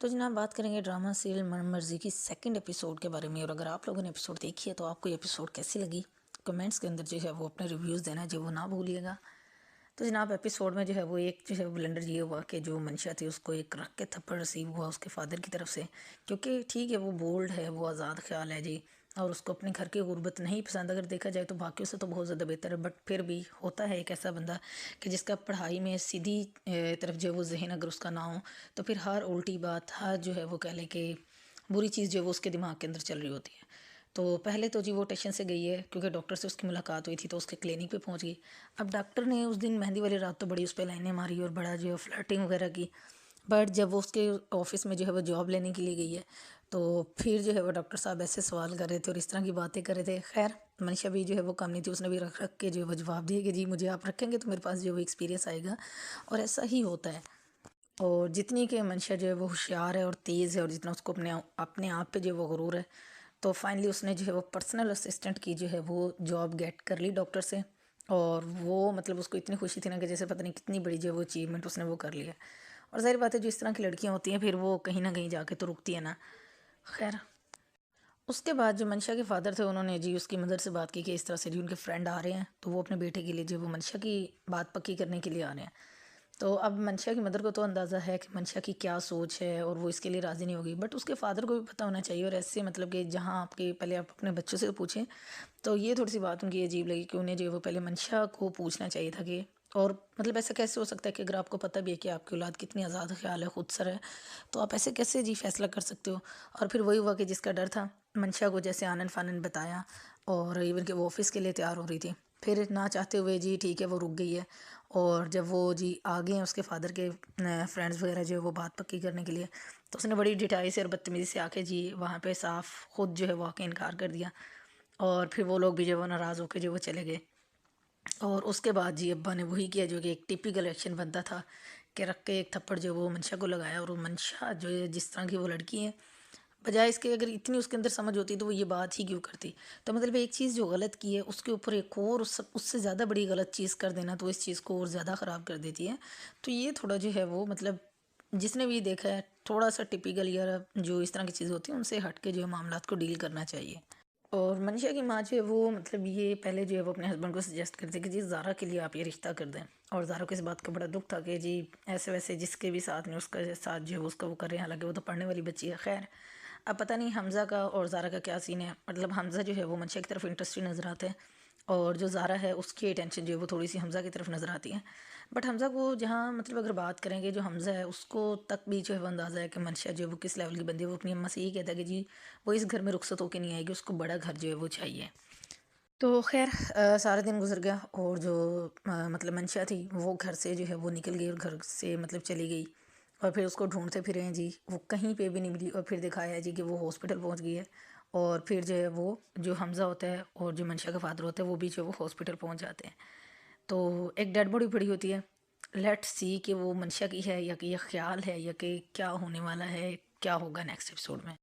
तो जनाब बात करेंगे ड्रामा सीरियल मन मर्जी की सेकंड एपिसोड के बारे में। और अगर आप लोगों ने एपिसोड देखी है तो आपको ये एपिसोड कैसी लगी कमेंट्स के अंदर जो है वो अपने रिव्यूज़ देना जो वो ना भूलिएगा। तो जनाब एपिसोड में जो है वो एक जो है ब्लेंडर ये हुआ कि जो मंशा थी उसको एक रख के थप्पड़ रिसीव हुआ उसके फादर की तरफ से, क्योंकि ठीक है वो बोल्ड है, वो आज़ाद ख्याल है जी, और उसको अपने घर की गुर्बत नहीं पसंद। अगर देखा जाए तो बाकियों से तो बहुत ज़्यादा बेहतर है, बट फिर भी होता है एक ऐसा बंदा कि जिसका पढ़ाई में सीधी तरफ जो है वो जहन अगर उसका ना हो तो फिर हर उल्टी बात, हर जो है वो कह लें कि बुरी चीज़ जो है वो उसके दिमाग के अंदर चल रही होती है। तो पहले तो जी वो स्टेशन से गई है क्योंकि डॉक्टर से उसकी मुलाकात हुई थी, तो उसके क्लिनिक पे पहुंच गई। अब डॉक्टर ने उस दिन मेहंदी वाली रात तो बड़ी उस पर लाइनें मारी और बड़ा जो है फ्लर्टिंग वगैरह की, बट जब वो उसके ऑफिस में जो है वो जॉब लेने के लिए गई है तो फिर जो है वो डॉक्टर साहब ऐसे सवाल कर रहे थे और इस तरह की बातें कर रहे थे। खैर मनीषा भी जो है वो कम नहीं थी, उसने भी रख रख के जो है वो जवाब दिए कि जी मुझे आप रखेंगे तो मेरे पास जो है वो एक्सपीरियंस आएगा, और ऐसा ही होता है। और जितनी कि मंशा जो है वो होशियार है और तेज़ है और जितना उसको अपने आप पे जो है वो गुरूर है, तो फाइनली उसने जो है वो पर्सनल असिस्टेंट की जो है वो जॉब गेट कर ली डॉक्टर से। और वो मतलब उसको इतनी खुशी थी ना कि जैसे पता नहीं कितनी बड़ी जो है वो अचीवमेंट उसने वो कर लिया। और ज़ाहिर बात है जो इस तरह की लड़कियां होती हैं फिर वो कहीं ना कहीं जाके तो रुकती है ना। खैर उसके बाद जो मंशा के फादर थे उन्होंने जी उसकी मदर से बात की कि इस तरह से जी उनके फ्रेंड आ रहे हैं, तो वो अपने बेटे के लिए जो वो मंशा की बात पक्की करने के लिए आ रहे हैं। तो अब मंशा की मदर को तो अंदाज़ा है कि मंशा की क्या सोच है और वो इसके लिए राज़ी नहीं होगी, बट उसके फादर को भी पता होना चाहिए। और ऐसे मतलब कि जहाँ आपके पहले आप अपने बच्चों से पूछें, तो ये थोड़ी सी बात उनकी अजीब लगी कि उन्हें जो है वो पहले मंशा को पूछना चाहिए था कि, और मतलब ऐसा कैसे हो सकता है कि अगर आपको पता भी है कि आपकी औलाद कितनी आज़ाद ख्याल है, खुदसर है, तो आप ऐसे कैसे जी फैसला कर सकते हो। और फिर वही हुआ कि जिसका डर था मंशा को जैसे आनन फानन बताया, और इवन कि वो ऑफिस के लिए तैयार हो रही थी, फिर ना चाहते हुए जी ठीक है वो रुक गई है। और जब वो जी आ गए हैं उसके फादर के फ्रेंड्स वगैरह जो है वो बात पक्की करने के लिए, तो उसने बड़ी डिठाई से और बदतमीज़ी से आके जी वहाँ पे साफ खुद जो है वो आके इनकार कर दिया। और फिर वो लोग भी जो है वो नाराज़ होकर जो वो चले गए। और उसके बाद जी अब्बा ने वही किया जो कि एक टिपिकल एक्शन बनता था, कि रख के एक थप्पड़ जो वो मंशा को लगाया। और वो मंशा जो है जिस तरह की वो लड़की है, बजाय इसके अगर इतनी उसके अंदर समझ होती तो वो ये बात ही क्यों करती। तो मतलब एक चीज़ जो गलत की है उसके ऊपर एक और उससे ज़्यादा बड़ी गलत चीज़ कर देना तो इस चीज़ को और ज़्यादा ख़राब कर देती है। तो ये थोड़ा जो है वो मतलब जिसने भी देखा है थोड़ा सा टिपिकल या जो इस तरह की चीज़ होती है उनसे हट के जो है मामलात को डील करना चाहिए। और मनीषा की माँ जो है वो मतलब ये पहले जो है वो अपने हस्बैंड को सजेस्ट करते कि जी ज़ारा के लिए आप ये रिश्ता कर दें। और ज़ारा को इस बात का बड़ा दुख था कि जी ऐसे वैसे जिसके भी साथ में उसका साथ जो है वो उसका वो कर रहे हैं, हालांकि वो तो पढ़ने वाली बच्ची है। खैर अब पता नहीं हमज़ा का और ज़ारा का क्या सीन है, मतलब हमज़ा जो है वो मंशा की तरफ इंटरेस्टेड नज़र आता है, और जो ज़ारा है उसकी अटेंशन जो है वो थोड़ी सी हमज़ा की तरफ नज़र आती है। बट हमज़ा को जहाँ मतलब अगर बात करेंगे जो हमज़ा है उसको तक भी जो है वो अंदाज़ा है कि मंशा जो है वो किस लेवल की बंदी है। वो अपनी अम्मा से यही कहता है कि जी वो इस घर में रुखसत होकर नहीं आएगी, उसको बड़ा घर जो है वो चाहिए। तो खैर सारा दिन गुजर गया और जो मतलब मंशा थी वो घर से जो है वो निकल गई और घर से मतलब चली गई। और फिर उसको ढूंढते फिरे हैं जी, वो कहीं पे भी नहीं मिली। और फिर दिखाया है जी कि वो हॉस्पिटल पहुंच गई है। और फिर जो है वो जो हमज़ा होता है और जो मंशा का फादर होता है वो भी जो है वो हॉस्पिटल पहुंच जाते हैं। तो एक डेड बॉडी पड़ी होती है। लेट्स सी कि वो मंशा की है या कि ये ख्याल है या कि क्या होने वाला है, क्या होगा नेक्स्ट एपिसोड में।